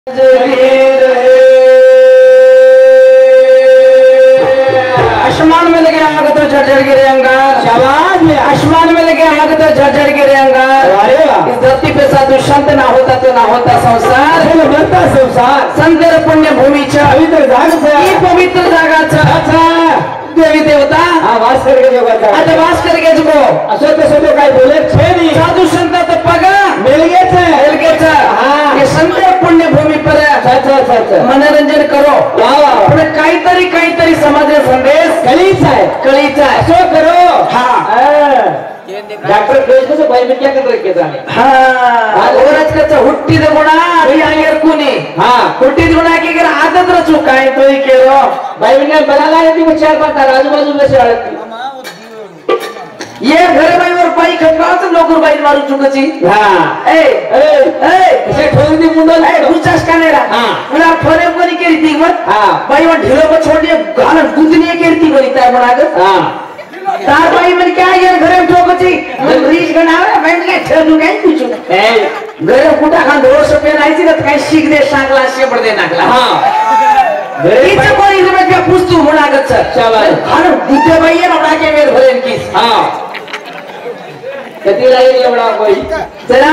आसमान में लगे आग तो झरझर गिरे अंगार। शाबाश। आसमान में लगे आग तो झरझर गिरे अंगार। इस धरती पे साधु संत ना होता तो ना होता संसार। बनता संसार संतर पुण्य भूमीच्या पवित्र जागेचा ही पवित्र जागाचा अच्छा देवी देवता वास करके जोगाचा आता वास करके जो असो तसो तो काय बोले छे नाही साधू संत तो पगा मेलगेचा हां हे संतर पुण्य भूमी पर अच्छा मनोरंजन करो वाह वाह पण काहीतरी समाज संदेश कळीचा आहे असो करो हां डॉक्टर कृष्ण से भाई में क्या कर रखे जाने हां औरत का हुट्टी दे गुणा आणि अंगेर कोणी हां हुट्टी दे गुणा की कर आदत रचू काय तोय केलो भाई में बनाला है ती चार पांच आजूबाजू में से आळती ये घर बाई वर पाई खटकाच लोकर बाई मारू चुकची हां ए कसे ठोक दी मुंडल ए उचास कानेरा हां मला फरे कोणी केली ती मत हां बाई वर ढिलो को छोडी घाल गुंदनी केली ती बरी त्या म्हणाग हां तार बाई मन क्या यार घरे ठोकची मन रीच गणावे बाई काय ठेवू काय पूछू ए घरे कुठा खान दोर सपे नाहीची तर काय शिक दे सांगला शेपड दे नाकला हां घरे कोणी इथे क्या पुस्तू म्हणागत सर शाबाश खान गुते बाई ये ना के वेर भरेन किस हां कती लागेल एवढा कोई चला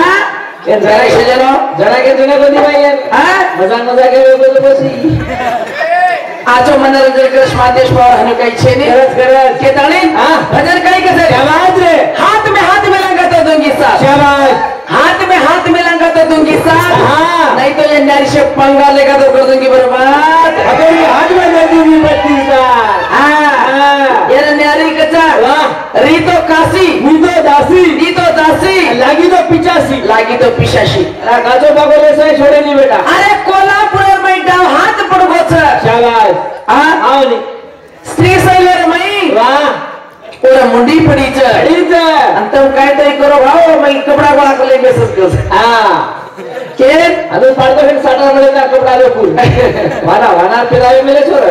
ये जरा के जुने बंदी बाई हां मजा के बोल बसी आजो मनोरंजन कर मादेश पावर हनु काही छे ने करत के ताळी हां भजन काही कसे आवाज रे हाथ में लगा तो दूंगी साथ शाबाश हाथ में लगा तो दूंगी साथ हां नहीं तो ये नारी से पंगा लेगा तो कर दूंगी बर्बाद अगर ये हाथ में ले दूंगी बत्ती साथ हां ये नारी कचा वाह रीतो कासी रीतो दासी लागी तो पिचासी गाजो बागोले से छोड़े नहीं बेटा अरे कोल्हापुर में डाव हाथ पड़गो छ शाबाश हां आवली स्त्री शैलेर मई वाह ओरा मुंडी पड़ी छ अंतम काय तरी करो भाव मई कपड़ा गोळा को लेके सस हां के अनु पाडतो फिर साटा मळे का कपड़ा ले फूल वाना पिरावे मेरे छोर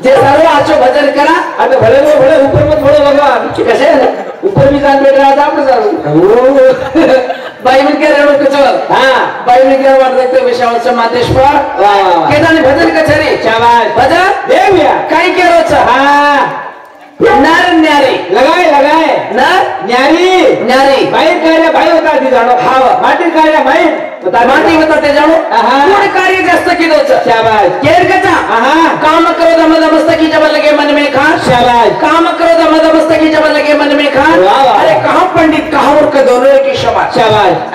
जे सर्व आचो भजन करा आता भले ऊपर मत बोलो भगवान कैसे ऊपर भी जान बैठ रहा था आपने सारू बाई में के रेणु कचल हां बाई में के वाट देखते विशाल समादेश्वर वाह केदानी भजन कचरी शाबाश भजन देविया काय केरो छ हां नर न्यारी लगाए नर न्यारी बाई कार्य बाई होता दी जानो हां माटी कार्य बाई माटी बताते जानो कोण कार्य जास्त किदो छ शाबाश केर कचा हां काम करो द मद मस्तकी जब लगे मन में खास शाबाश काम करो द मद मस्तकी जब लगे मन में खास अरे कहां पंडित कहां मूर्ख दोनों की शाबाश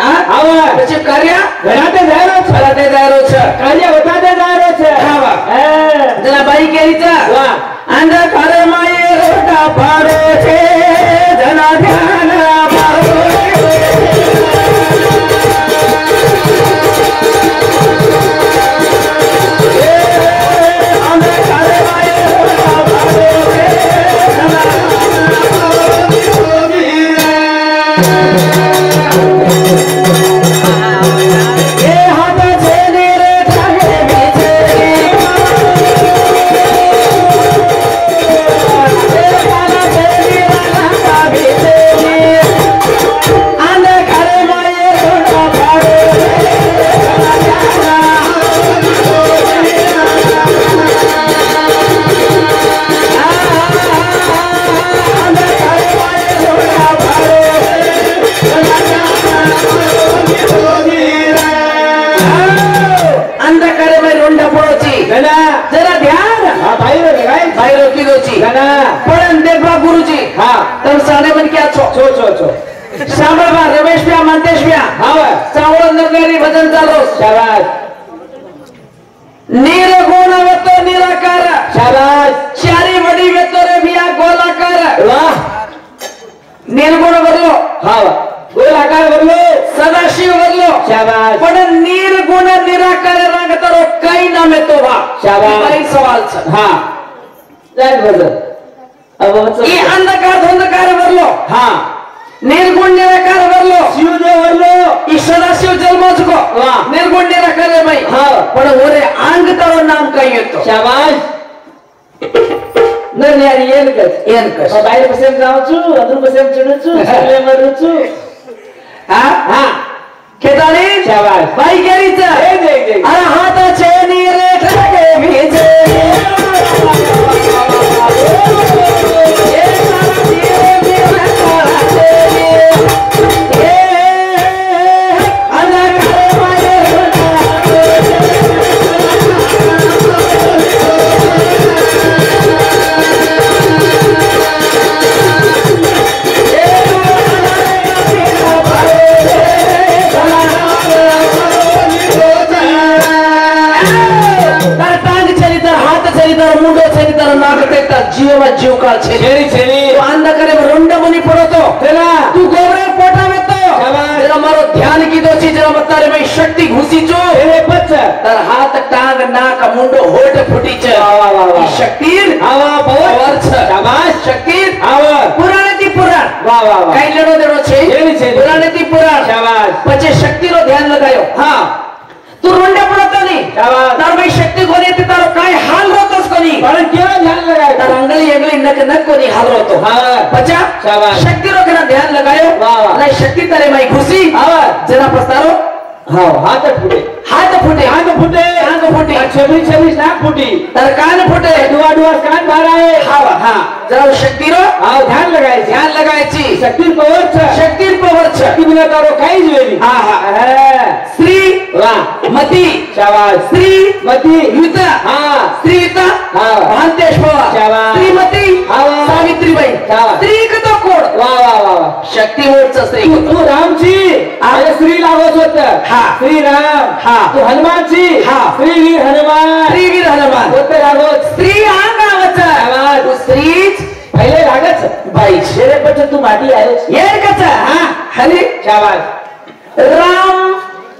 हां आवा त्याचे कार्य घराते जायरो छ कार्य बताते जायरो छ हां जरा बाई केली छ वाह अंधकार माये रोटा पाडे छे जना ध्यान मारो जरा ध्यान भाई रोकी दोची पण देखबा गुरुजी हां तम साने मन क्या छो शामळबा रमेश प्या मंतेश प्या हां चावळ नगरी भजन चालो शाबाश निर्गुणवतो निराकार शाबाश चारी वडी वेतो रे बिया गोलाकार वाह निर्गुण बरलो हां गोलाकार बरलो सदाशिव बरलो शाबाश पण निर्गुण निराकार रंग तरो काही नाम तो वा शाबाश भाई सवाल छ हां जाय भजन अब ये अंधकार धंधकार बरलो हां निर्गुण निराकार बरलो शिवदेव बरलो ई सदाशिव जन्मच को वाह निर्गुण निराकार रे भाई हां पण ओरे अंग तरो नाम काही येतो शाबाश न न्यारी एनकस बाहेर बसेम जाऊचू अदर बसेम चढूचू सगळे मरूचू हां खेताली शाबाश बाई गेलीच अरे हाताचे नीरे ठाके भिजे जीव जीव काळ छेली छेली अंधकारे रुंड मुनी पडतो त्याला तू गोबरे पोटा में तो मारो ध्यान की दोची जरा मतारे में शक्ति घुसी चो हे बच तर हाथ टांग नाक मुंडो होठ फुटी छ वा वा वा शक्ति आवा पावर छ शाबाश शक्ति आवा पुराणे ती पुराण वा वा वा काही लेडो देडो छे छेली छेली पुराणे ती पुराण शाबाश पछे शक्ति रो ध्यान लगायो हां तू रुंडे पडतो नहीं शाबाश तार में शक्ति कोनी येते तारो काय हाल होतोस कोनी पण केवळ ध्यान लगायो तार अंगली एगली नक नक कोनी हाल होतो हां पचा शाबाश शक्ति रो केना ध्यान लगायो वा वा नाही शक्ति तारे माई खुशी आवा जरा पस्तारो हां हाथ फुटे हाथ फुटे हाथ फुटे आंख फुटे 26 नाक फुटी तर कान फुटे दुआ दुआ कान बाहर आए हां हां जरा शक्ति रो हां ध्यान लगायची शक्ति पावर छ शक्ति बिना तारो काही जुवेली हां हां श्री वा मती शाबाश श्री मती युता हां श्री युता हां भांतेश बाबा शाबाश श्रीमती हां सावित्रीबाई शाबाश श्री कतो कोड वा वा वा शक्ति मोडचा श्री तू रामची आले श्री लागत होत हां श्री राम हां तू हनुमानची हां श्री वीर हनुमान होत लागत श्री आंगावच शाबाश तू श्रीच पहिले लागच बाई शेरे पछ तू माटी आहेस येर कच हां हरी शाबाश राम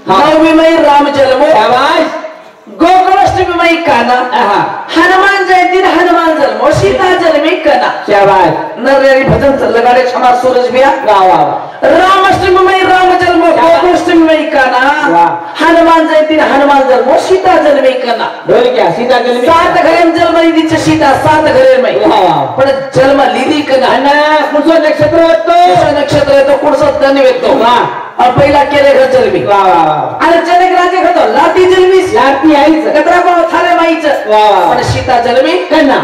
नवमी में राम जन्मो शाबाश गोकुलाष्टमी में काना हनुमान जयंती हनुमान जन्मो सीता जन्मी काना शाबाश नरहरि भजन चल लगाड़े क्षमा सूरज बिया वाह वाह रामाष्टमी में राम जन्मो गोकुलाष्टमी में काना हनुमान जयंती हनुमान जन्मो सीता जन्मी काना बोल क्या सीता जन्मी सात घरे में जन्म लीधी छ सीता सात घरे में वाह वाह पण जन्म लीधी काना ना कुणसो नक्षत्र होतो कुणसो धन वेतो वाह और पहिला केले घर जन्मी वाह वाह आणि जनक राजे होतो लाती जन्मी लाती आईच कतरा को थाले माईच वाह वाह पण सीता जन्मी कना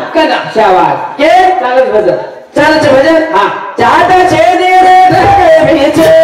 शाबाश के चालच भजन हां चाहता छे दे रे ढके बीचे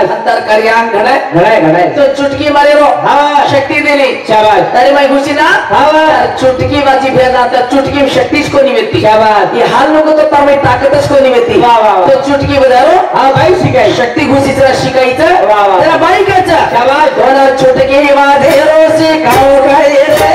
अंतर करियान घड़े तो चुटकी मारे रो हां शक्ति देली शाबाश तारी माई घुसी ना हां चुटकी बाजी भेदा तर चुटकी में शक्ति को नहीं मिलती शाबाश ये हाल लोगों तो तार में ताकत को नहीं मिलती वाह वाह तो चुटकी बजारो हां भाई शिकाई शक्ति घुसी जरा शिकाईचा वाह वाह तेरा भाई काचा शाबाश दोना चुटकी वादे रो से खाओ खाए रे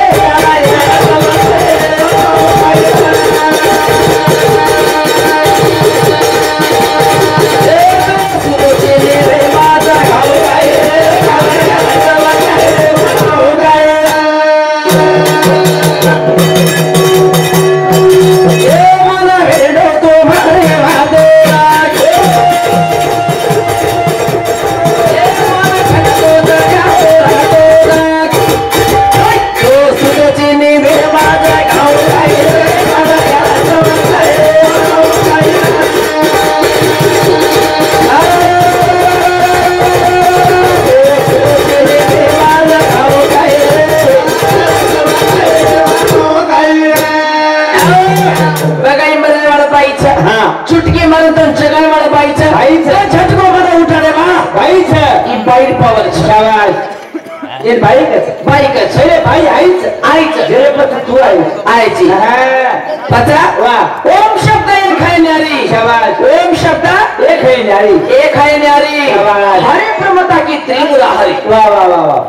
चुटकी मारे तो जगह वाला बाईचा झटको मारा उठाने मा बाईचा ई बाई पावर शाबाश ये बाई का छे भाई आईच जेरे पर तू आईची हां पता वाह ओम शब्द एक खाई नारी शाबाश ओम शब्द एक है न्यारी, एक है न्यारी। हरि प्रमता की त्रिपुरा हरि। वाह वाह वाह वाह।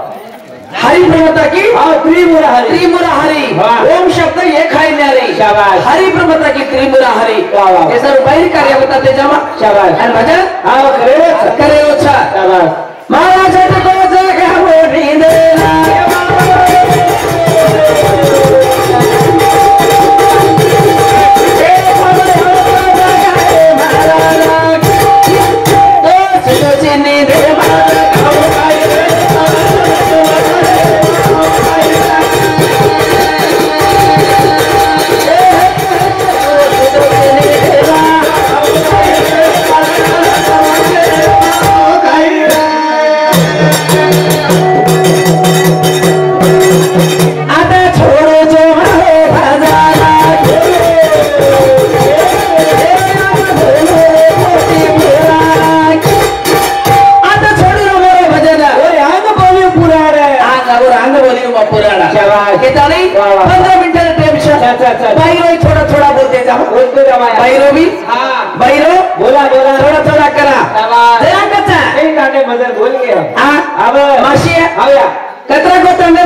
हरि प्रमता की त्रिपुरा हरि, त्रिपुरा हरि। ओम शब्द एक है न्यारी। शाबाश। हरि प्रमता की त्रिपुरा हरि। वाह वाह। ये सर बाहर कार्य बताते जमा। शाबाश। और भजन करे अच्छा। शाबाश। महाराज को जगह वो नींद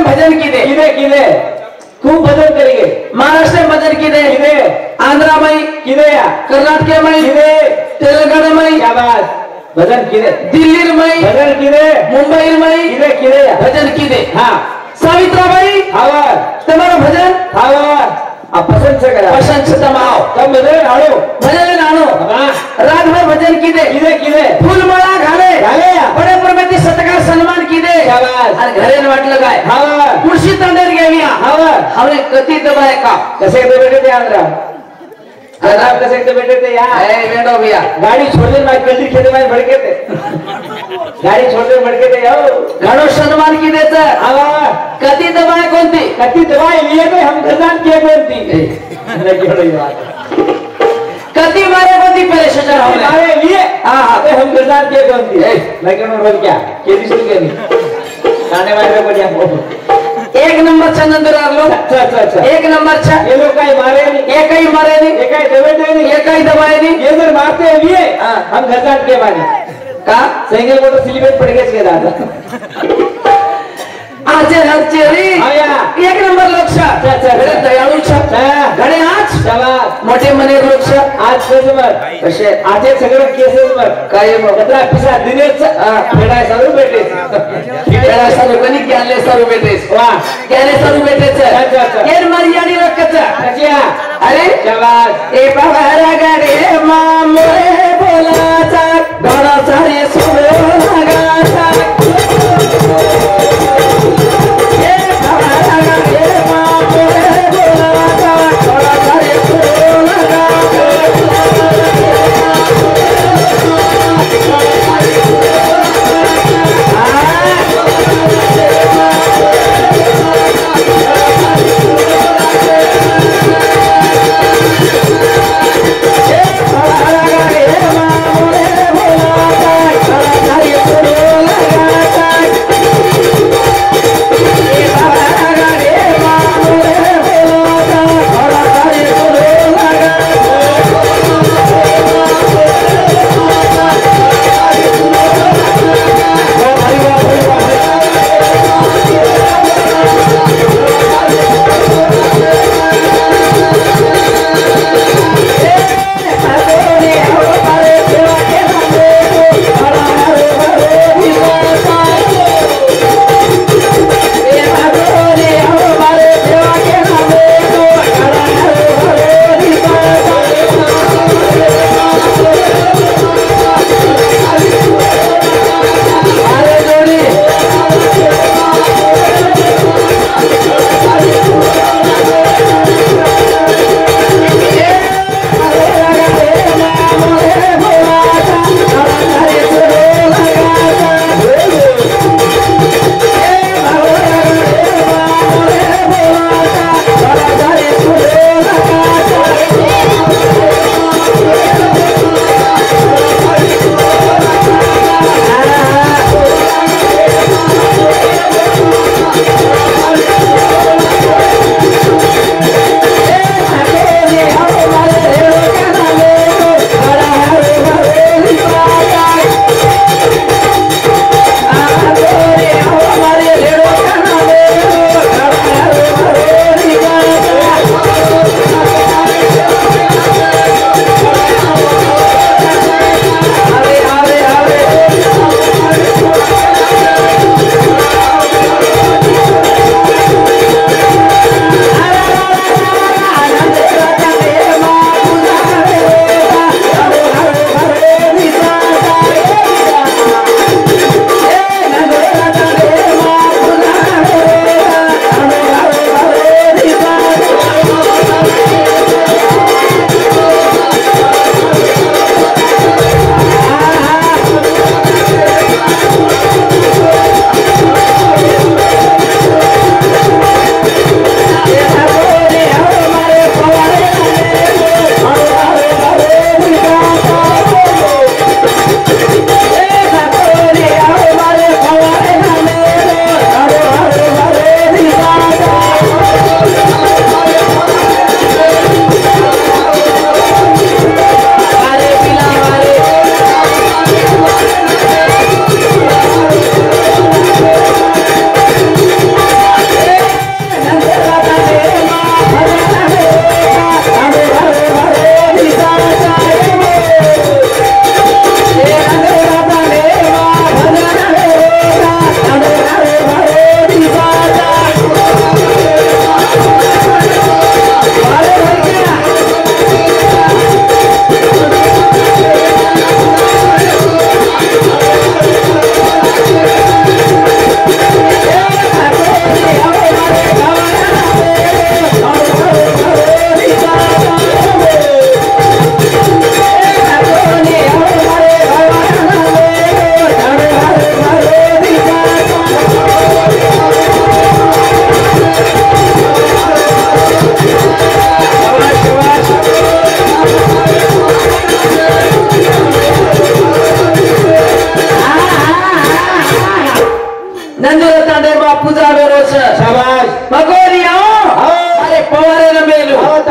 भजन किदे खूब भजन करेंगे। महाराष्ट्र में भजन किदे, आंध्रा में किदे, कर्नाटक में किदे, तेलंगाना में शाबाश भजन किदे, दिल्ली में भजन किदे, मुंबई में किदे भजन किदे। हाँ सावित्राबाई आवाज तुम्हारा भजन आवाज आप पसंद से करा, पसंद से तुम आओ तब भजन आड़ो, भजन आनो। रात में भजन किदे फूल माला घाले बड़े प्रमती सत्कार सम्मान किदे। और घरे वाट लगाए कुर्सी तंदर गया हमने कति दबाए का कसे बैठे थे आंध्रा खराब कसे बैठे थे यार बेटो भैया गाड़ी छोड़ने में गलती खेते में भड़के थे गाड़ी छोड़ने में भड़के थे आओ घड़ो सम्मान की देता कति दबाए कौन थी कति दबाए लिए तो हम खजान किए कौन थी कति मारे कौन थी पहले शजर हमारे लिए हाँ हम खजान किए कौन थी लेकिन उन्होंने क्या केदी सुन के नहीं खाने वाले को क्या एक नंबर चंदन दुरार लो। अच्छा एक नंबर छा ये लोग कहीं मारे नहीं, एक ही मारे नहीं, एक ही दबाए नहीं, एक ही दबाए नहीं। ये जर मारते हैं लिए हम घरजान के माने का सिंगल मोटर सिलीबेट पड़ गया इसके दादा आज हच्चेरी एक नंबर लोग छा बड़े दयाळू छा घणे आज शाबाश मोठे मने लोग छा आज कस्टमर कसे आज सगळे केसेस वर काय कतरा पिसा दिनेच फेडा सारू भेटे फेडा सारू कोणी गेले सारू भेटे वाह गेले सारू भेटे केर मारियाडी रखचा कचिया अरे शाबाश ए बाबा गाडे मामोरे बोलाचा घोडा सारे सोडो लगाचा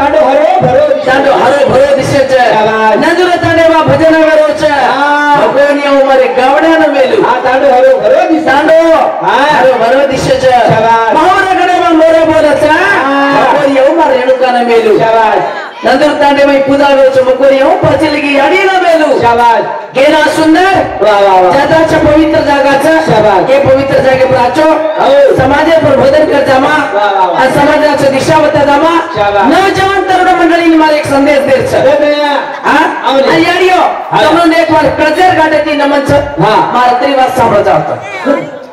तांडो हरो भरो दिसेच नंदुर तांडे वा भजन करोच भगवान या उमरे गावड्यान मेलू तांडो हरो भरो दिसेच महावरगडे वा मोरे बोलच भगवान या उमरे रेणुकान मेलू नंदुर तांडे में पूजा वेच मकोरी हो पचलगी याडी ना मेलू शाबाश गेला सुंदर वाह वाह वाह जदाच्या पवित्र जागाचा शाबाश के पवित्र जागे पर आचो समाजे पर भजन कर जामा आ समाजाची दिशा बता जामा नवजवान तरुण मंडळीने मला एक संदेश देत छ हां याडियो તમને એક વાર કજર ગાડેથી નમન છે હા મારા ત્રી વાત સાંભળો જાવ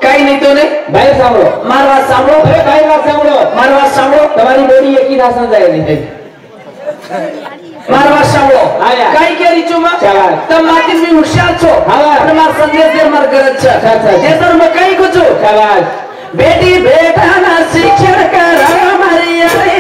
કઈ નહીં તો ને ભાઈ સાંભળો માર વાત સાંભળો અરે ભાઈ વાત સાંભળો માર વાત સાંભળો તમારી બોડી એકી નાસન જાય નહીં मार वास सावळो काय केली चुमा तम माती मी हुशार छो पण मार संदेश दे मार गरज छ जे तर म काय कुचो बेटी बेटा ना शिक्षण करा मारिया रे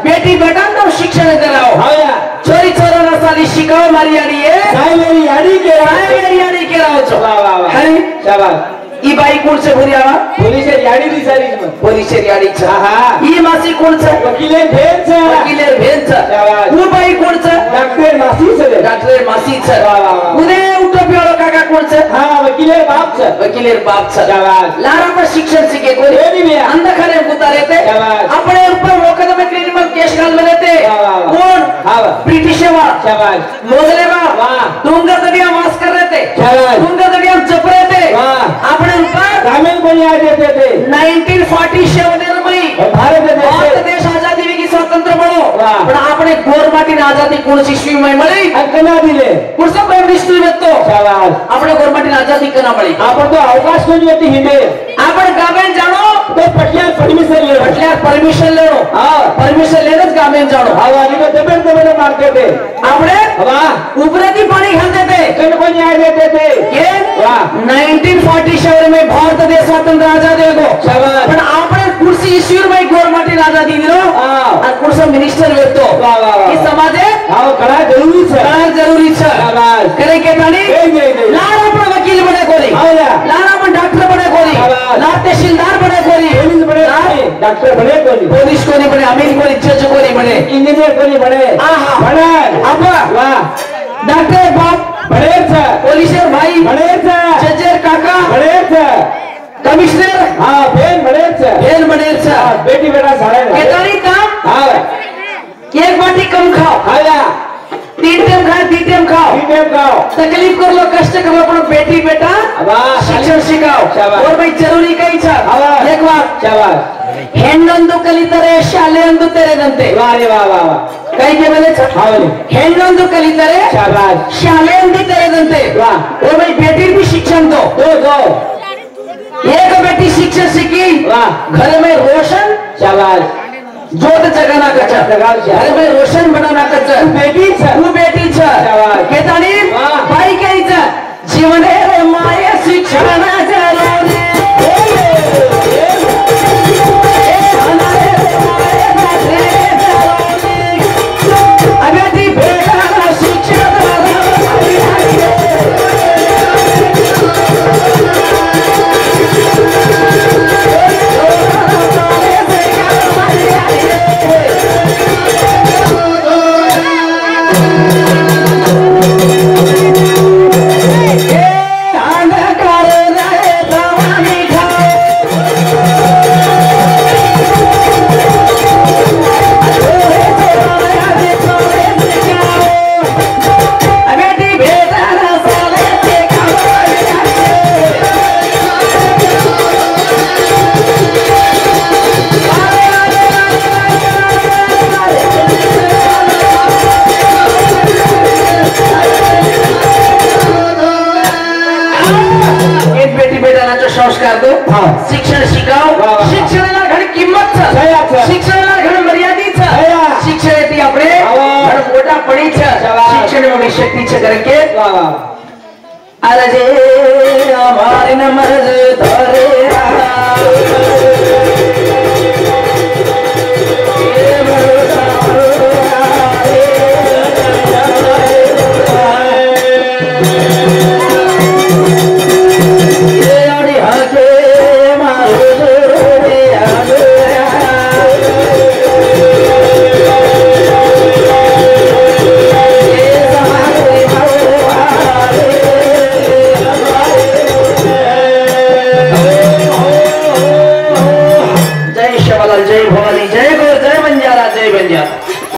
बेटी बेटा तो शिक्षण दिलाओ चोरी चोराला साली शिकाव मारी याडी साई मेरी याडी के राव छो वाह वाह वाह हरी शाबाश ई बाई कोण छे भुरियावा पोलीसे याडी दी सारी पोलीसे याडी छ हां ई मासी कोण छ वकीले भेन छ शाबाश उ बाई कोण छ डॉक्टर मासी छ वाह वाह वाह उदे उठो प्यारो काका कोण छ हां वकीले बाप छ शाबाश लारा पर शिक्षण सीखे कोई एनी में अंधखाने उतारे थे शाबाश अपने ऊपर मुकदमे क्रिमिनल केस घाल लेते कौन हां ब्रिटिश वा शाबाश मोगले वाह डोंगर दरिया वास कर रहे थे शाबाश डोंगर दरिया जप रहे थे वाह अपने ऊपर ग्रामीण बनी आ जाते थे 1947 में भारत देश आजादी की स्वतंत्र बनो पण आपने गोरमाटी आजादी कोण ईस्वी में मळी कना दिले पुढचा प्राइम मिनिस्टर येतो शाबाश आपने गोरमाटी आजादी कना मळी आपण तो अवकाश कोणी येते हिंदे आपण गावेन जाणो तो पटल्यार परमिशन लेनो हां परमिशन लेनच गावेन जाणो हां आणि तो दबेड मारते थे आपने वाह उपरेती पाणी घालते थे कण कोणी आ देते थे ये वाह 1947 में भारत देश स्वतंत्र आजादी हो शाबाश पण आपण कुर्सी ईस्वी में गोरमाटी आजादी दिलो हां आणि कुर्सा मिनिस्टर येतो वाह वाह वाह ई समाजे हां कळा जरूरी छ शाबाश करे के ताणी लारा पण वकील बने कोली हां लारा पण डॉक्टर बने कोली ला तहसीलदार बने कोली पुलिस बने डॉक्टर बने कोली पुलिस कोनी बने अमीर कोनी जज कोनी बने इंजीनियर कोनी बने हां बने अब वाह डॉक्टर बाप बने छ पुलिसर भाई बने छ जजर काका बने छ कमिश्नर हां बेन बने छ बेटी बेटा सारे केतानी काम हां एक बाटी कम खाओ हां तीन टाइम खाओ तकलीफ कर लो कष्ट कर लो पण बेटी बेटा शिक्षण शिकाओ और भाई जरूरी कई छ एक बात शाबाश ಹೆಣ್ಣೊಂದು ಕಲಿತರೆ ಶಾಲೆಯೊಂದು ತೆರೆದಂತೆ ವಾಹ ವಾಹ ವಾಹ ಕೈ के बोले छ ಹೌದು ಹೆಣ್ಣೊಂದು ಕಲಿತರೆ शाबाश ಶಾಲೆಯೊಂದು ತೆರೆದಂತೆ वाह और भाई बेटी भी शिक्षण दो एक बेटी शिक्षण सीखी वाह घर में रोशन शाबाश जोत जगाना कच्चा घर में रोशन बनाना कच्चा बेटी छ केतानी भाई के छ जीवन रे माया शिक्षण जरूरी अगदी बेटा शिक्षण संस्कार दो शिक्षण शिकाओ शिक्षणाला घडी किंमत छ शिक्षणाला घडी मर्यादित छ शिक्षण शक्तीचे करके अरे हमारे न मर्ज धरे जय भवानी जय गुरु जय बंजारा जय बंजारा